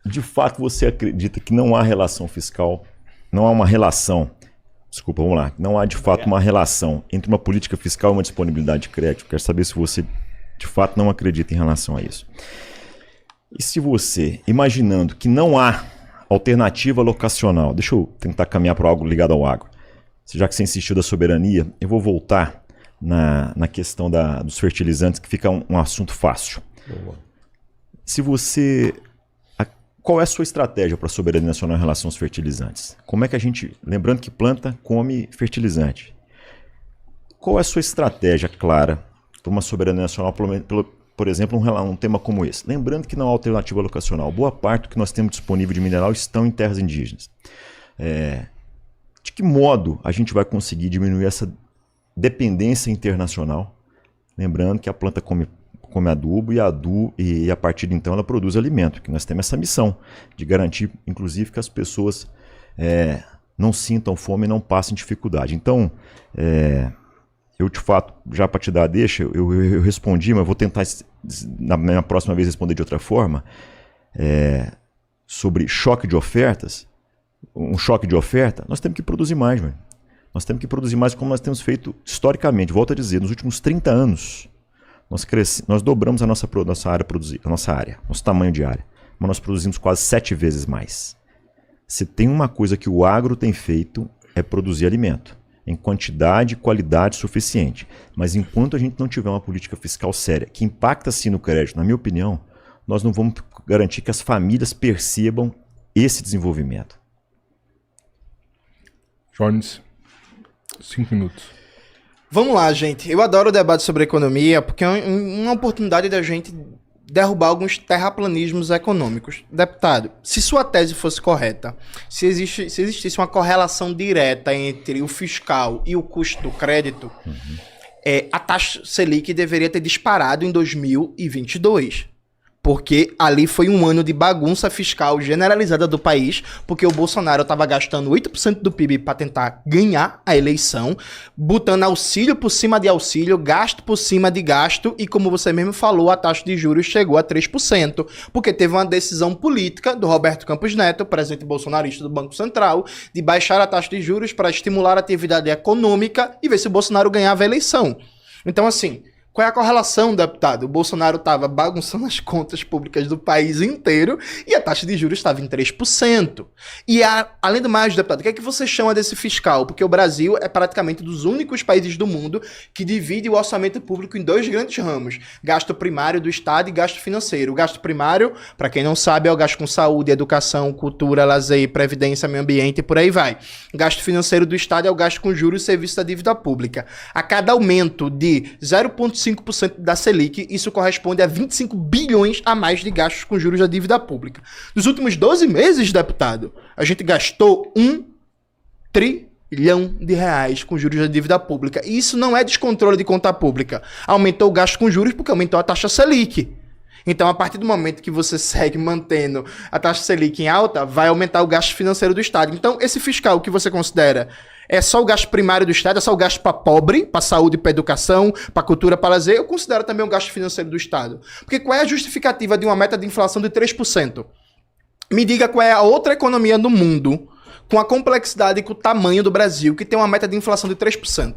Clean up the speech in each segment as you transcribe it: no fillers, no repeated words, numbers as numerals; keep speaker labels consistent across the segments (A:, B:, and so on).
A: De fato, você acredita que não há relação fiscal, não há uma relação, desculpa, vamos lá, não há de fato uma relação entre uma política fiscal e uma disponibilidade de crédito? Quero saber se você de fato não acredita em relação a isso. E se você, imaginando que não há alternativa locacional, deixa eu tentar caminhar para algo ligado ao agro. Já que você insistiu da soberania, eu vou voltar na questão dos fertilizantes, que fica um assunto fácil. Se você... Qual é a sua estratégia para a soberania nacional em relação aos fertilizantes? Como é que a gente... Lembrando que planta come fertilizante. Qual é a sua estratégia clara para uma soberania nacional, por exemplo, um tema como esse? Lembrando que não há alternativa locacional. Boa parte do que nós temos disponível de mineral estão em terras indígenas. De que modo a gente vai conseguir diminuir essa dependência internacional? Lembrando que a planta come adubo e a partir de então ela produz alimento, que nós temos essa missão de garantir, inclusive, que as pessoas não sintam fome e não passem dificuldade. Então, eu de fato, já para te dar a deixa, eu respondi, mas vou tentar na minha próxima vez responder de outra forma, sobre choque de ofertas. Um choque de oferta, nós temos que produzir mais, velho. Nós temos que produzir mais como nós temos feito historicamente. Volto a dizer, nos últimos 30 anos, nós dobramos a nossa área, nosso tamanho de área, mas nós produzimos quase 7 vezes mais. Se tem uma coisa que o agro tem feito, é produzir alimento, em quantidade e qualidade suficiente. Mas enquanto a gente não tiver uma política fiscal séria, que impacta sim no crédito, na minha opinião, nós não vamos garantir que as famílias percebam esse desenvolvimento.
B: Jones, 5 minutos.
C: Vamos lá, gente. Eu adoro o debate sobre economia porque é uma oportunidade da gente derrubar alguns terraplanismos econômicos. Deputado, se sua tese fosse correta, se existisse uma correlação direta entre o fiscal e o custo do crédito, a taxa Selic deveria ter disparado em 2022. Porque ali foi um ano de bagunça fiscal generalizada do país, porque o Bolsonaro estava gastando 8% do PIB para tentar ganhar a eleição, botando auxílio por cima de auxílio, gasto por cima de gasto, e como você mesmo falou, a taxa de juros chegou a 3%, porque teve uma decisão política do Roberto Campos Neto, presidente bolsonarista do Banco Central, de baixar a taxa de juros para estimular a atividade econômica e ver se o Bolsonaro ganhava a eleição. Então, assim... Qual é a correlação, deputado? O Bolsonaro estava bagunçando as contas públicas do país inteiro e a taxa de juros estava em 3%. E, além do mais, deputado, o que é que você chama desse fiscal? Porque o Brasil é praticamente dos únicos países do mundo que divide o orçamento público em 2 grandes ramos. Gasto primário do Estado e gasto financeiro. O gasto primário, para quem não sabe, é o gasto com saúde, educação, cultura, lazer, previdência, meio ambiente e por aí vai. O gasto financeiro do Estado é o gasto com juros e serviço da dívida pública. A cada aumento de 0,5% da Selic, isso corresponde a 25 bilhões a mais de gastos com juros da dívida pública. Nos últimos 12 meses, deputado, a gente gastou 1 trilhão de reais com juros da dívida pública. E isso não é descontrole de conta pública. Aumentou o gasto com juros porque aumentou a taxa Selic. Então, a partir do momento que você segue mantendo a taxa Selic em alta, vai aumentar o gasto financeiro do Estado. Então, esse fiscal que você considera é só o gasto primário do Estado, é só o gasto para pobre, para saúde, para educação, para cultura, para lazer, eu considero também o gasto financeiro do Estado. Porque qual é a justificativa de uma meta de inflação de 3%? Me diga qual é a outra economia do mundo, com a complexidade e com o tamanho do Brasil, que tem uma meta de inflação de 3%.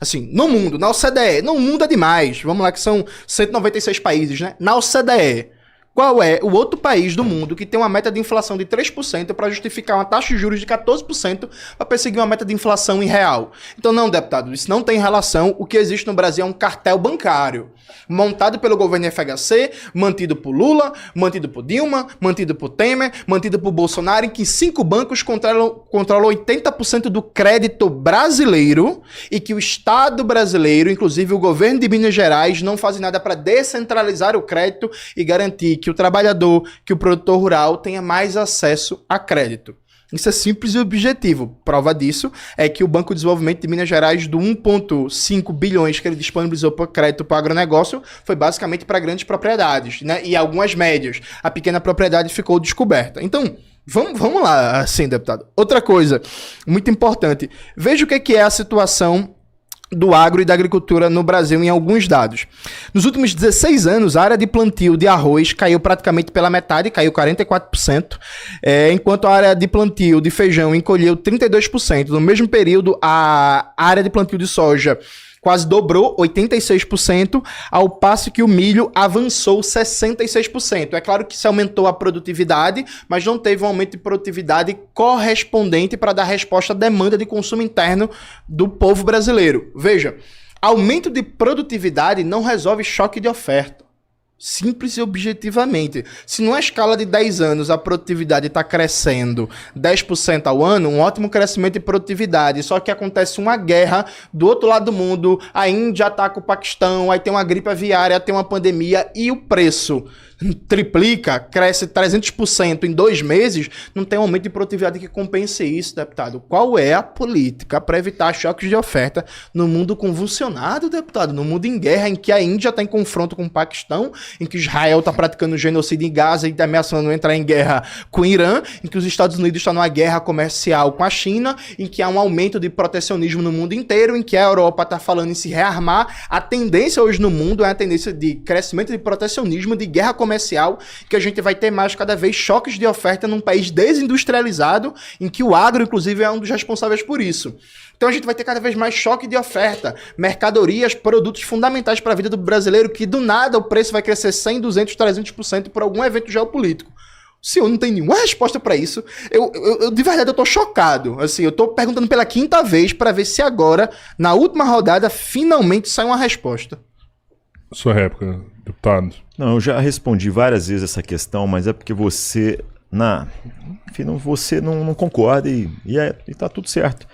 C: Assim, no mundo, na OCDE, no mundo é demais, vamos lá que são 196 países, né? Na OCDE, qual é o outro país do mundo que tem uma meta de inflação de 3% para justificar uma taxa de juros de 14% para perseguir uma meta de inflação em real? Então não, deputado, isso não tem relação. O que existe no Brasil é um cartel bancário montado pelo governo FHC, mantido por Lula, mantido por Dilma, mantido por Temer, mantido por Bolsonaro, em que 5 bancos controlam 80% do crédito brasileiro e que o Estado brasileiro, inclusive o governo de Minas Gerais, não fazem nada para descentralizar o crédito e garantir que o trabalhador, que o produtor rural tenha mais acesso a crédito. Isso é simples e objetivo. Prova disso é que o Banco de Desenvolvimento de Minas Gerais, do 1,5 bilhões que ele disponibilizou para crédito para o agronegócio, foi basicamente para grandes propriedades, né? E algumas médias. A pequena propriedade ficou descoberta. Então, vamos lá, assim, deputado. Outra coisa muito importante. Veja o que é a situação do agro e da agricultura no Brasil em alguns dados. Nos últimos 16 anos, a área de plantio de arroz caiu praticamente pela metade, caiu 44%, enquanto a área de plantio de feijão encolheu 32%. No mesmo período, a área de plantio de soja quase dobrou, 86%, ao passo que o milho avançou 66%. É claro que isso aumentou a produtividade, mas não teve um aumento de produtividade correspondente para dar resposta à demanda de consumo interno do povo brasileiro. Veja, aumento de produtividade não resolve choque de oferta. Simples e objetivamente. Se numa escala de 10 anos a produtividade está crescendo 10% ao ano, um ótimo crescimento de produtividade, só que acontece uma guerra do outro lado do mundo, a Índia ataca o Paquistão, aí tem uma gripe aviária, tem uma pandemia e o preço triplica, cresce 300% em 2 meses, não tem um aumento de produtividade que compense isso, deputado. Qual é a política para evitar choques de oferta no mundo convulsionado, deputado? No mundo em guerra, em que a Índia está em confronto com o Paquistão, em que Israel está praticando genocídio em Gaza e está ameaçando entrar em guerra com o Irã, em que os Estados Unidos estão numa guerra comercial com a China, em que há um aumento de protecionismo no mundo inteiro, em que a Europa está falando em se rearmar. A tendência hoje no mundo é a tendência de crescimento de protecionismo, de guerra comercial, que a gente vai ter mais cada vez choques de oferta num país desindustrializado, em que o agro, inclusive, é um dos responsáveis por isso. Então a gente vai ter cada vez mais choque de oferta, mercadorias, produtos fundamentais para a vida do brasileiro, que do nada o preço vai crescer 100, 200, 300% por algum evento geopolítico. O senhor não tem nenhuma resposta para isso. Eu de verdade, eu tô chocado. Assim, eu tô perguntando pela 5ª vez para ver se agora, na última rodada, finalmente sai uma resposta.
B: Sua réplica, deputado.
A: Não, eu já respondi várias vezes essa questão, mas é porque você, você não concorda e tá tudo certo.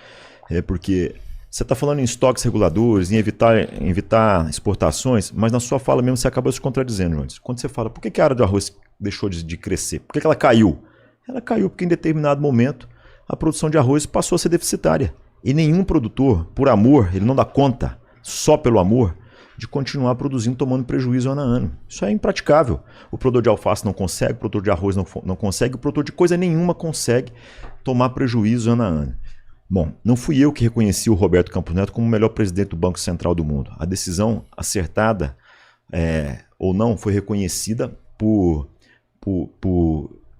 A: É porque você está falando em estoques reguladores, em evitar exportações, mas na sua fala mesmo você acabou se contradizendo, Jones. Quando você fala, por que a área do arroz deixou de crescer? Por que ela caiu? Ela caiu porque em determinado momento a produção de arroz passou a ser deficitária. E nenhum produtor, por amor, ele não dá conta, só pelo amor, de continuar produzindo, tomando prejuízo ano a ano. Isso é impraticável. O produtor de alface não consegue, o produtor de arroz não consegue, o produtor de coisa nenhuma consegue tomar prejuízo ano a ano. Bom, não fui eu que reconheci o Roberto Campos Neto como o melhor presidente do Banco Central do mundo. A decisão acertada ou não foi reconhecida por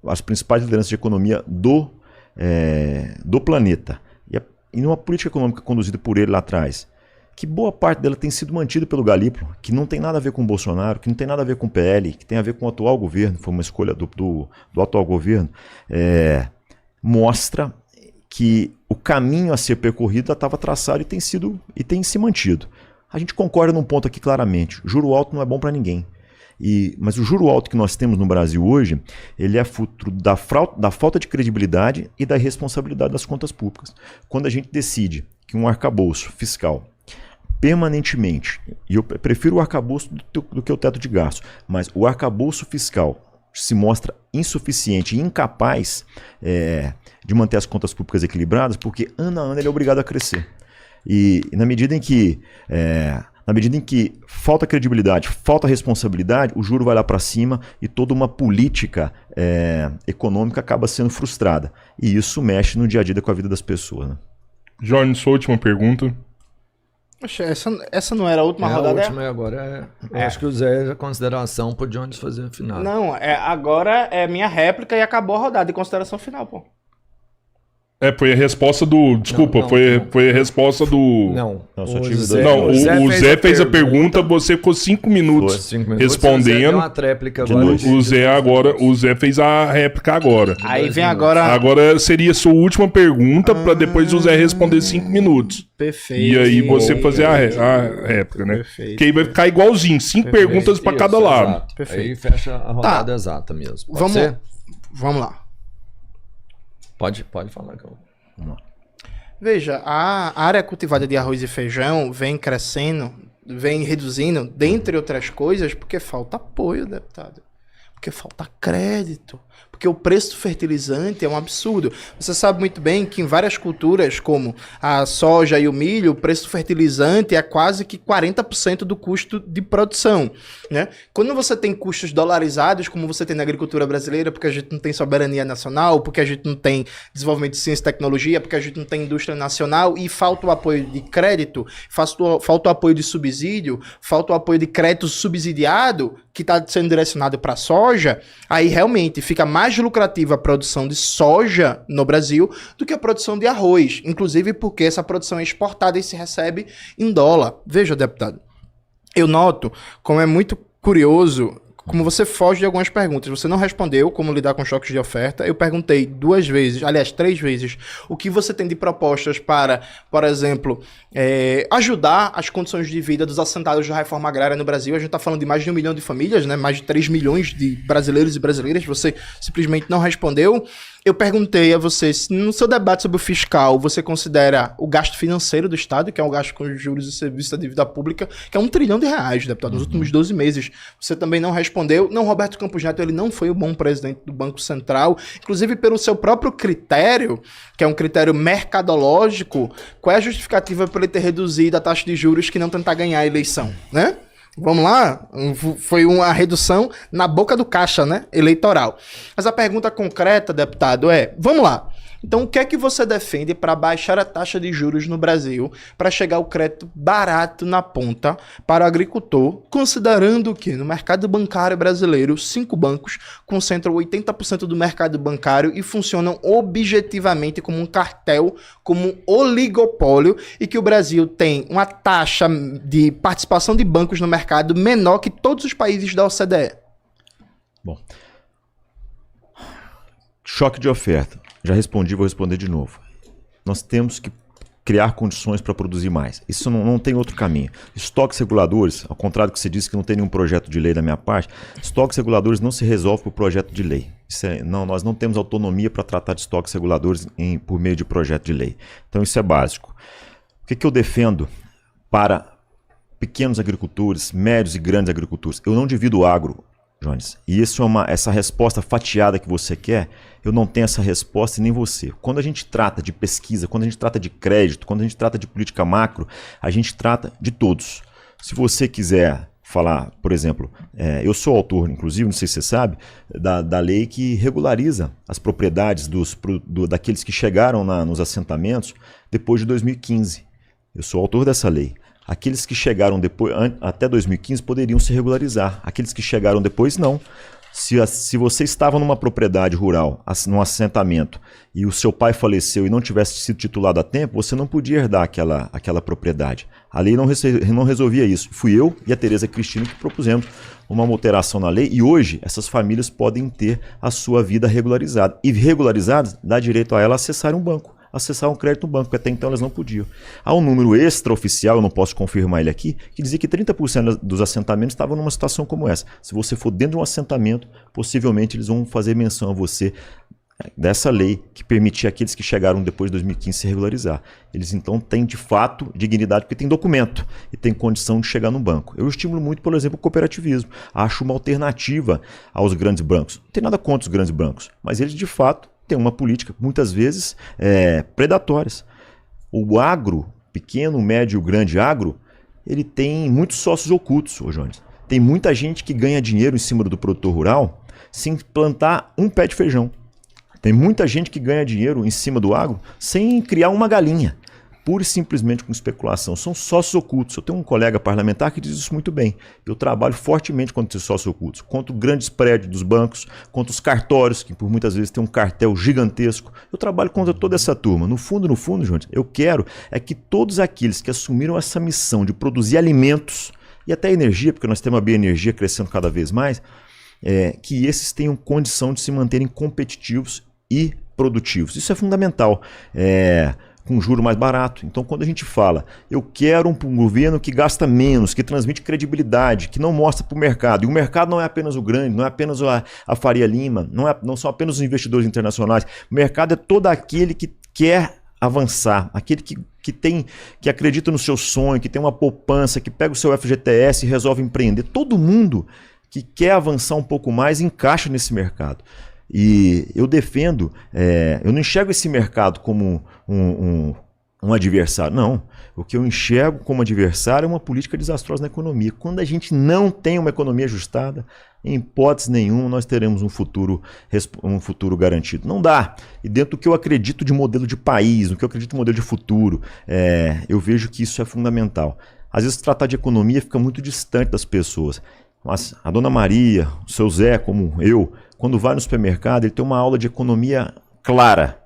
A: as principais lideranças de economia do planeta. E numa política econômica conduzida por ele lá atrás, que boa parte dela tem sido mantida pelo Galípolo, que não tem nada a ver com o Bolsonaro, que não tem nada a ver com o PL, que tem a ver com o atual governo, foi uma escolha do atual governo, mostra que o caminho a ser percorrido estava traçado e tem se mantido. A gente concorda num ponto aqui claramente, juro alto não é bom para ninguém. Mas o juro alto que nós temos no Brasil hoje, ele é fruto da falta de credibilidade e da irresponsabilidade das contas públicas. Quando a gente decide que um arcabouço fiscal permanentemente, e eu prefiro o arcabouço do que o teto de gasto, mas o arcabouço fiscal se mostra insuficiente e incapaz de manter as contas públicas equilibradas, porque ano a ano ele é obrigado a crescer. E na medida em que falta credibilidade, falta responsabilidade, o juro vai lá para cima e toda uma política econômica acaba sendo frustrada. E isso mexe no dia a dia com a vida das pessoas. Né?
B: Jorge, sua última pergunta.
C: Poxa, essa não era a última rodada?
D: A última agora eu acho que o Zé, a consideração pro Jones fazer a final.
C: Não, agora é minha réplica e acabou a rodada de consideração final, pô.
B: Foi a resposta do... Desculpa, foi a resposta do...
D: Não,
B: o Zé fez a pergunta, você ficou 5 minutos respondendo.
D: Uma tréplica agora.
B: O Zé fez a réplica agora.
C: Aí vem agora...
B: Agora seria a sua última pergunta, para depois o Zé responder 5 minutos.
C: Perfeito.
B: E aí você fazer a réplica, né?
C: Perfeito.
B: Que aí vai ficar igualzinho, 5 perguntas para cada lado.
D: Exato. Perfeito. Aí fecha a rodada exata mesmo.
C: Vamos lá.
D: Pode falar, Gal.
C: Vamos lá. Veja, a área cultivada de arroz e feijão vem crescendo, vem reduzindo, dentre outras coisas, porque falta apoio, deputado. Porque falta crédito. porque o preço do fertilizante é um absurdo. Você sabe muito bem que em várias culturas, como a soja e o milho, o preço do fertilizante é quase que 40% do custo de produção, né? Quando você tem custos dolarizados, como você tem na agricultura brasileira, porque a gente não tem soberania nacional, porque a gente não tem desenvolvimento de ciência e tecnologia, porque a gente não tem indústria nacional e falta o apoio de crédito, falta o apoio de subsídio, falta o apoio de crédito subsidiado, que está sendo direcionado para a soja, aí realmente fica mais lucrativa a produção de soja no Brasil do que a produção de arroz, inclusive porque essa produção é exportada e se recebe em dólar. Veja, deputado, eu noto como é muito curioso como você foge de algumas perguntas. Você não respondeu como lidar com choques de oferta. Eu perguntei 2 vezes, aliás, 3 vezes, o que você tem de propostas para, por exemplo, ajudar as condições de vida dos assentados da reforma agrária no Brasil. A gente está falando de mais de 1 milhão de famílias, né? Mais de 3 milhões de brasileiros e brasileiras. Você simplesmente não respondeu. Eu perguntei a você se no seu debate sobre o fiscal você considera o gasto financeiro do Estado, que é um gasto com juros e serviços da dívida pública, que é R$1 trilhão, deputado, nos últimos 12 meses. Você também não respondeu. Não, Roberto Campos Neto, ele não foi um bom presidente do Banco Central, inclusive pelo seu próprio critério, que é um critério mercadológico. Qual é a justificativa para ele ter reduzido a taxa de juros que não tentar ganhar a eleição, né? Vamos lá? Foi uma redução na boca do caixa, né? Eleitoral. Mas a pergunta concreta, deputado, é... Vamos lá. Então, o que é que você defende para baixar a taxa de juros no Brasil, para chegar o crédito barato na ponta para o agricultor, considerando que no mercado bancário brasileiro, 5 bancos concentram 80% do mercado bancário e funcionam objetivamente como um cartel, como um oligopólio, e que o Brasil tem uma taxa de participação de bancos no mercado menor que todos os países da OCDE?
A: Bom, choque de oferta. Já respondi, vou responder de novo. Nós temos que criar condições para produzir mais. Isso não tem outro caminho. Estoques reguladores, ao contrário do que você disse que não tem nenhum projeto de lei da minha parte, estoques reguladores não se resolve por projeto de lei. Nós não temos autonomia para tratar de estoques reguladores por meio de projeto de lei. Então isso é básico. O que eu defendo para pequenos agricultores, médios e grandes agricultores? Eu não divido o agro, Jones. E essa resposta fatiada que você quer, eu não tenho essa resposta e nem você. Quando a gente trata de pesquisa, quando a gente trata de crédito, quando a gente trata de política macro, a gente trata de todos. Se você quiser falar, por exemplo, eu sou autor, inclusive, não sei se você sabe, da lei que regulariza as propriedades daqueles que chegaram nos assentamentos depois de 2015. Eu sou autor dessa lei. Aqueles que chegaram depois, até 2015 poderiam se regularizar. Aqueles que chegaram depois, não. Se você estava numa propriedade rural, num assentamento, e o seu pai faleceu e não tivesse sido titulado a tempo, você não podia herdar aquela propriedade. A lei não resolvia isso. Fui eu e a Tereza Cristina que propusemos uma alteração na lei, e hoje essas famílias podem ter a sua vida regularizada. E regularizadas, dá direito a ela acessar um banco. Acessar um crédito no banco, porque até então elas não podiam. Há um número extraoficial, eu não posso confirmar ele aqui, que dizia que 30% dos assentamentos estavam numa situação como essa. Se você for dentro de um assentamento, possivelmente eles vão fazer menção a você dessa lei que permitia aqueles que chegaram depois de 2015 se regularizar. Eles então têm de fato dignidade, porque tem documento e tem condição de chegar no banco. Eu estimulo muito, por exemplo, o cooperativismo. Acho uma alternativa aos grandes bancos. Não tem nada contra os grandes bancos, mas eles de fato tem uma política, muitas vezes, predatórias. O agro, pequeno, médio, grande agro, ele tem muitos sócios ocultos, Jones. Tem muita gente que ganha dinheiro em cima do produtor rural sem plantar um pé de feijão. Tem muita gente que ganha dinheiro em cima do agro sem criar uma galinha. Pura e simplesmente com especulação. São sócios ocultos. Eu tenho um colega parlamentar que diz isso muito bem. Eu trabalho fortemente contra esses sócios ocultos, contra grandes prédios dos bancos, contra os cartórios, que por muitas vezes tem um cartel gigantesco. Eu trabalho contra toda essa turma. No fundo, Jones, eu quero que todos aqueles que assumiram essa missão de produzir alimentos e até energia, porque nós temos a bioenergia crescendo cada vez mais, que esses tenham condição de se manterem competitivos e produtivos. Isso é fundamental. Com juro mais barato. Então, quando a gente fala, eu quero um governo que gasta menos, que transmite credibilidade, que não mostra para o mercado, e o mercado não é apenas o grande, não é apenas a Faria Lima, não são apenas os investidores internacionais, o mercado é todo aquele que quer avançar, aquele que acredita no seu sonho, que tem uma poupança, que pega o seu FGTS e resolve empreender. Todo mundo que quer avançar um pouco mais encaixa nesse mercado. E eu defendo, eu não enxergo esse mercado como um adversário, não. O que eu enxergo como adversário é uma política desastrosa na economia. Quando a gente não tem uma economia ajustada, em hipótese nenhuma nós teremos um futuro garantido. Não dá. E dentro do que eu acredito de modelo de país, no que eu acredito de modelo de futuro, eu vejo que isso é fundamental. Às vezes tratar de economia fica muito distante das pessoas. Mas a dona Maria, o seu Zé, como eu, quando vai no supermercado, ele tem uma aula de economia clara.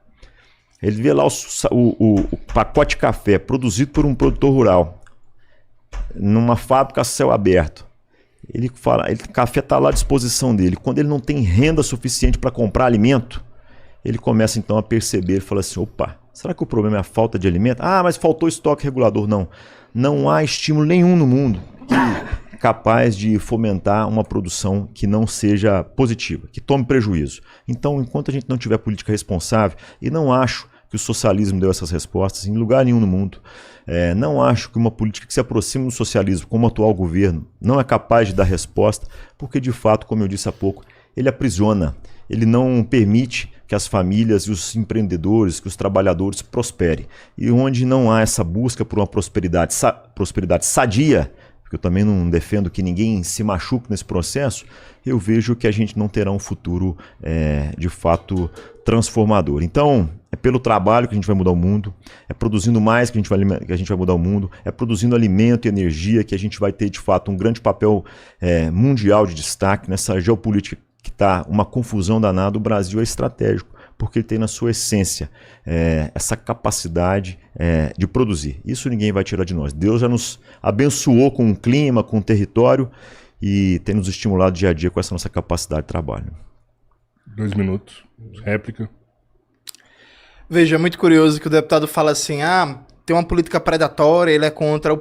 A: Ele vê lá o pacote de café produzido por um produtor rural, numa fábrica a céu aberto. Ele fala, o café está lá à disposição dele. Quando ele não tem renda suficiente para comprar alimento, ele começa então a perceber, ele fala assim, opa, será que o problema é a falta de alimento? Ah, mas faltou estoque regulador. Não há estímulo nenhum no mundo capaz de fomentar uma produção que não seja positiva, que tome prejuízo. Então, enquanto a gente não tiver política responsável, e não acho que o socialismo deu essas respostas em lugar nenhum no mundo, não acho que uma política que se aproxime do socialismo, como o atual governo, não é capaz de dar resposta, porque de fato, como eu disse há pouco, ele aprisiona, ele não permite que as famílias e os empreendedores, que os trabalhadores prosperem. E onde não há essa busca por uma prosperidade sadia, porque eu também não defendo que ninguém se machuque nesse processo, eu vejo que a gente não terá um futuro de fato transformador. Então, é pelo trabalho que a gente vai mudar o mundo, é produzindo mais que a gente vai mudar o mundo, é produzindo alimento e energia que a gente vai ter de fato um grande papel mundial de destaque nessa geopolítica que está uma confusão danada. O Brasil é estratégico, porque ele tem na sua essência essa capacidade de produzir. Isso ninguém vai tirar de nós. Deus já nos abençoou com o clima, com o território e tem nos estimulado dia a dia com essa nossa capacidade de trabalho.
B: 2 minutos. Réplica.
C: Veja, é muito curioso que o deputado fala assim, tem uma política predatória, ele é contra o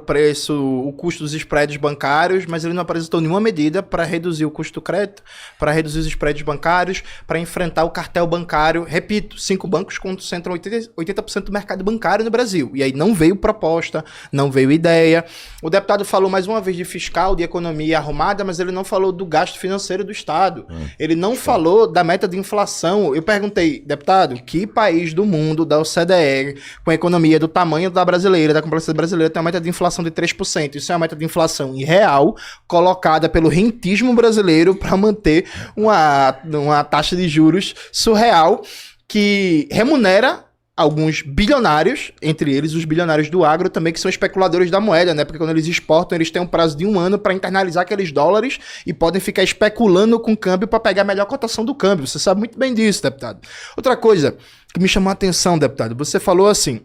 C: custo dos spreads bancários, mas ele não apresentou nenhuma medida para reduzir o custo do crédito, para reduzir os spreads bancários, para enfrentar o cartel bancário. Repito, 5 bancos concentram 80% do mercado bancário no Brasil. E aí não veio proposta, não veio ideia. O deputado falou mais uma vez de fiscal, de economia arrumada, mas ele não falou do gasto financeiro do Estado. Ele não falou da meta de inflação. Eu perguntei, deputado, que país do mundo, da OCDE, com a economia do tamanho da brasileira, da complexidade brasileira, tem uma meta de inflação de 3%. Isso é uma meta de inflação irreal, colocada pelo rentismo brasileiro para manter uma taxa de juros surreal que remunera alguns bilionários, entre eles os bilionários do agro também, que são especuladores da moeda, né? Porque quando eles exportam, eles têm um prazo de 1 ano para internalizar aqueles dólares e podem ficar especulando com o câmbio para pegar a melhor cotação do câmbio. Você sabe muito bem disso, deputado. Outra coisa que me chamou a atenção, deputado, você falou assim,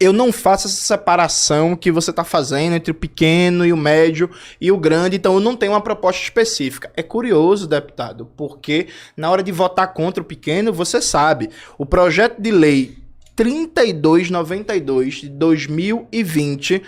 C: eu não faço essa separação que você está fazendo entre o pequeno e o médio e o grande, então eu não tenho uma proposta específica. É curioso, deputado, porque na hora de votar contra o pequeno, você sabe, o projeto de lei 3292 de 2020,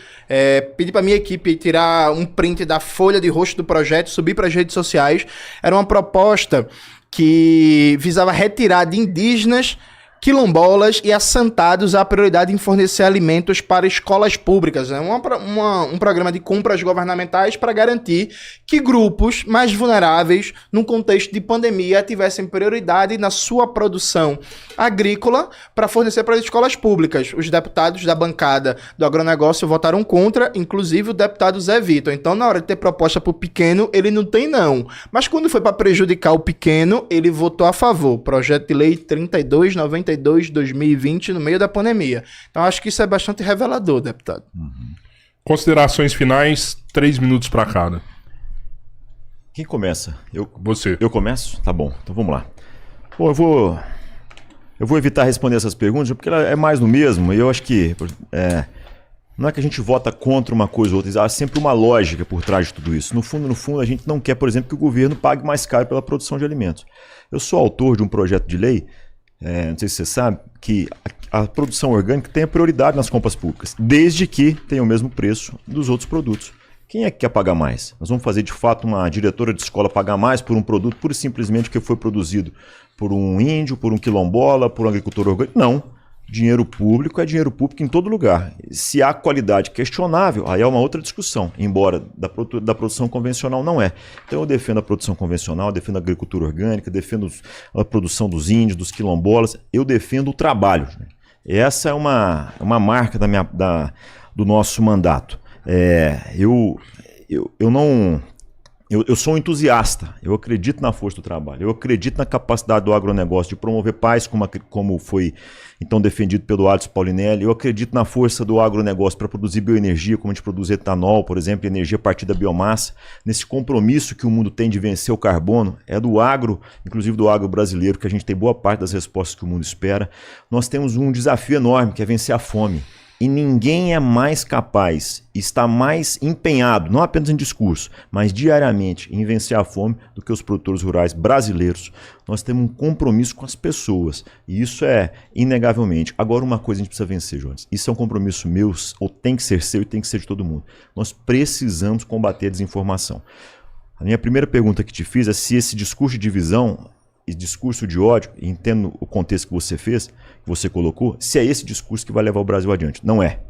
C: pedi para minha equipe tirar um print da folha de rosto do projeto, subir para as redes sociais, era uma proposta que visava retirar de indígenas, quilombolas e assentados a prioridade em fornecer alimentos para escolas públicas. É um programa de compras governamentais para garantir que grupos mais vulneráveis, num contexto de pandemia, tivessem prioridade na sua produção agrícola para fornecer para as escolas públicas. Os deputados da bancada do agronegócio votaram contra, inclusive o deputado Zé Vitor. Então, na hora de ter proposta para o pequeno, ele não tem não. Mas quando foi para prejudicar o pequeno, ele votou a favor. Projeto de lei 3292 de 2020, no meio da pandemia. Então, acho que isso é bastante revelador, deputado.
B: Considerações finais, 3 minutos para cada.
A: Quem começa?
B: Você.
A: Eu começo? Tá bom, então vamos lá. Bom, eu vou evitar responder essas perguntas, porque ela é mais do mesmo, e eu acho que não é que a gente vota contra uma coisa ou outra, há sempre uma lógica por trás de tudo isso. No fundo, a gente não quer, por exemplo, que o governo pague mais caro pela produção de alimentos. Eu sou autor de um projeto de lei, não sei se você sabe, que a produção orgânica tem a prioridade nas compras públicas, desde que tenha o mesmo preço dos outros produtos. Quem é que quer pagar mais? Nós vamos fazer de fato uma diretora de escola pagar mais por um produto pura e simplesmente que foi produzido por um índio, por um quilombola, por um agricultor orgânico? Não. Dinheiro público é dinheiro público em todo lugar. Se há qualidade questionável, aí é uma outra discussão, embora da produção convencional não é. Então eu defendo a produção convencional, defendo a agricultura orgânica, defendo a produção dos índios, dos quilombolas, eu defendo o trabalho. Essa é uma marca do nosso mandato. Eu sou um entusiasta, eu acredito na força do trabalho, eu acredito na capacidade do agronegócio de promover paz, como foi então defendido pelo Alisson Paulinelli, eu acredito na força do agronegócio para produzir bioenergia, como a gente produz etanol, por exemplo, energia a partir da biomassa, nesse compromisso que o mundo tem de vencer o carbono, é do agro, inclusive do agro brasileiro, que a gente tem boa parte das respostas que o mundo espera. Nós temos um desafio enorme, que é vencer a fome. E ninguém é mais capaz, está mais empenhado, não apenas em discurso, mas diariamente em vencer a fome do que os produtores rurais brasileiros. Nós temos um compromisso com as pessoas, e isso é inegavelmente. Agora, uma coisa a gente precisa vencer, Jones. Isso é um compromisso meu, ou tem que ser seu e tem que ser de todo mundo. Nós precisamos combater a desinformação. A minha primeira pergunta que te fiz é se esse discurso de divisão e discurso de ódio, entendo o contexto que você fez, que você colocou, se é esse discurso que vai levar o Brasil adiante. Não é.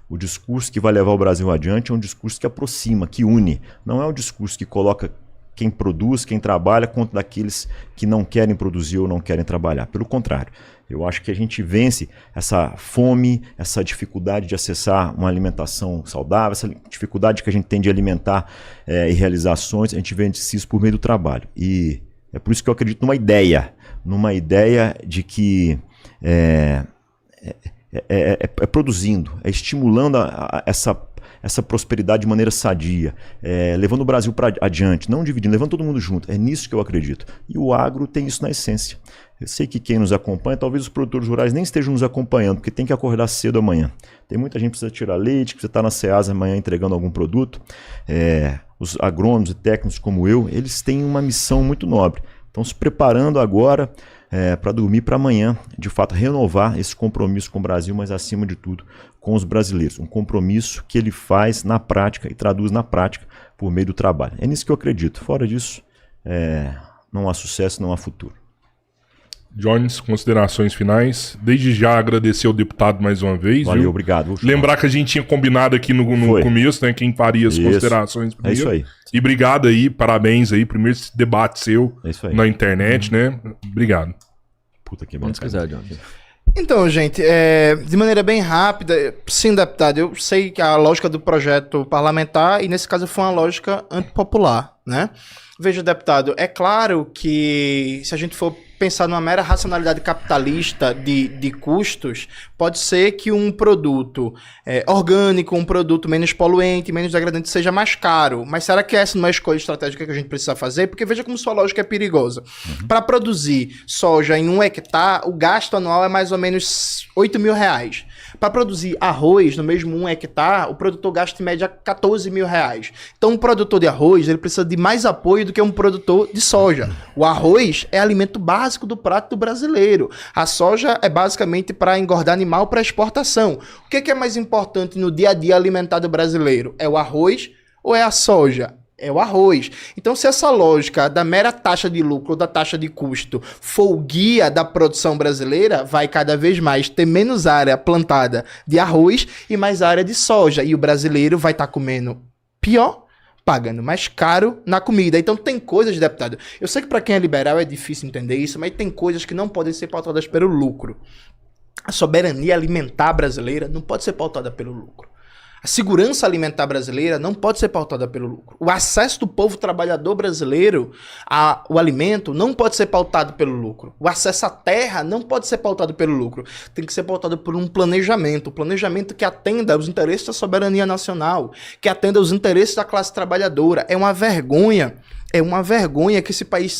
A: O discurso que vai levar o Brasil adiante é um discurso que aproxima, que une. Não é um discurso que coloca quem produz, quem trabalha, contra daqueles que não querem produzir ou não querem trabalhar. Pelo contrário, eu acho que a gente vence essa fome, essa dificuldade de acessar uma alimentação saudável, essa dificuldade que a gente tem de alimentar e realizar ações, a gente vence isso por meio do trabalho. E é por isso que eu acredito numa ideia de que é produzindo, é estimulando essa prosperidade de maneira sadia, levando o Brasil para adiante, não dividindo, levando todo mundo junto. É nisso que eu acredito. E o agro tem isso na essência. Eu sei que quem nos acompanha, talvez os produtores rurais nem estejam nos acompanhando, porque tem que acordar cedo amanhã. Tem muita gente que precisa tirar leite, que precisa estar na Ceasa amanhã entregando algum produto. Os agrônomos e técnicos como eu, eles têm uma missão muito nobre. Estão se preparando agora para dormir para amanhã, de fato, renovar esse compromisso com o Brasil, mas acima de tudo com os brasileiros. Um compromisso que ele faz na prática e traduz na prática por meio do trabalho. É nisso que eu acredito. Fora disso, não há sucesso, não há futuro.
B: Jones, considerações finais. Desde já agradecer ao deputado mais uma vez.
A: Valeu,
B: viu?
A: obrigado.
B: Lembrar que a gente tinha combinado aqui no começo, né? Quem faria as considerações primeiro.
A: É isso aí.
B: E obrigado aí, parabéns aí. Primeiro esse debate seu na internet, né? Obrigado.
A: Puta que
D: Quando quiser, Jones.
C: Então, gente, de maneira bem rápida, sim, deputado, eu sei que a lógica do projeto parlamentar, e nesse caso foi uma lógica antipopular, né? Veja, deputado, é claro que se a gente for pensar numa mera racionalidade capitalista de custos, pode ser que um produto orgânico, um produto menos poluente, menos degradante seja mais caro. Mas será que essa não é a escolha estratégica que a gente precisa fazer? Porque veja como sua lógica é perigosa. Para produzir soja em 1 hectare, o gasto anual é mais ou menos R$8 mil. Para produzir arroz no mesmo 1 hectare, o produtor gasta em média R$14 mil. Então, um produtor de arroz ele precisa de mais apoio do que um produtor de soja. O arroz é alimento básico do prato do brasileiro. A soja é basicamente para engordar animal para exportação. O que é mais importante no dia a dia alimentar do brasileiro? É o arroz ou é a soja? É o arroz. Então, se essa lógica da mera taxa de lucro ou da taxa de custo for o guia da produção brasileira, vai cada vez mais ter menos área plantada de arroz e mais área de soja. E o brasileiro vai estar comendo pior, pagando mais caro na comida. Então tem coisas, deputado, eu sei que para quem é liberal é difícil entender isso, mas tem coisas que não podem ser pautadas pelo lucro. A soberania alimentar brasileira não pode ser pautada pelo lucro. A segurança alimentar brasileira não pode ser pautada pelo lucro. O acesso do povo trabalhador brasileiro ao alimento não pode ser pautado pelo lucro. O acesso à terra não pode ser pautado pelo lucro. Tem que ser pautado por um planejamento planejamento que atenda aos interesses da soberania nacional, que atenda aos interesses da classe trabalhadora. É uma vergonha que esse país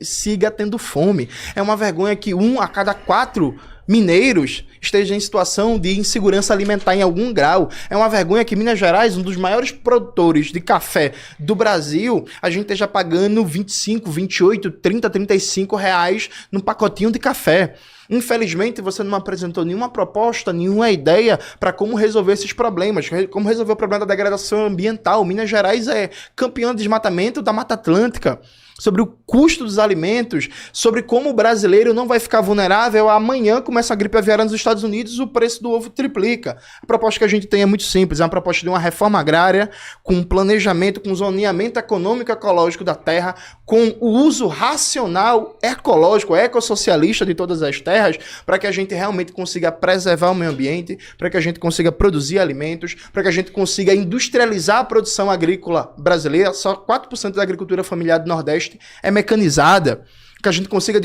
C: siga tendo fome. É uma vergonha que 1 a cada 4 mineiros esteja em situação de insegurança alimentar em algum grau. É uma vergonha que Minas Gerais, um dos maiores produtores de café do Brasil, a gente esteja pagando 25, 28, 30, 35 reais num pacotinho de café. Infelizmente, você não apresentou nenhuma proposta, nenhuma ideia para como resolver esses problemas, como resolver o problema da degradação ambiental. Minas Gerais é campeão de desmatamento da Mata Atlântica. sobre o custo dos alimentos, sobre como o brasileiro não vai ficar vulnerável. Amanhã começa a gripe aviária nos Estados Unidos, o preço do ovo triplica. A proposta que a gente tem é muito simples, é uma proposta de uma reforma agrária, com planejamento, com zoneamento econômico e ecológico da terra, com o uso racional, ecológico, ecossocialista de todas as terras, para que a gente realmente consiga preservar o meio ambiente, para que a gente consiga produzir alimentos, para que a gente consiga industrializar a produção agrícola brasileira. Só 4% da agricultura familiar do Nordeste é mecanizada, que a gente consiga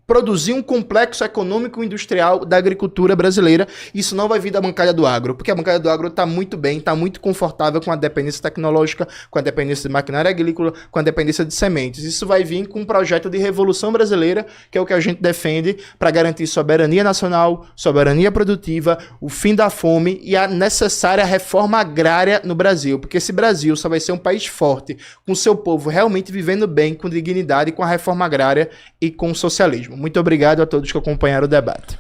C: produzir um complexo econômico e industrial da agricultura brasileira. Isso não vai vir da bancada do agro, porque a bancada do agro está muito bem, está muito confortável com a dependência tecnológica, com a dependência de maquinária agrícola, com a dependência de sementes. Isso vai vir com um projeto de revolução brasileira, que é o que a gente defende para garantir soberania nacional, soberania produtiva, o fim da fome e a necessária reforma agrária no Brasil, porque esse Brasil só vai ser um país forte, com seu povo realmente vivendo bem, com dignidade, com a reforma agrária e com o socialismo. Muito obrigado a todos que acompanharam o debate.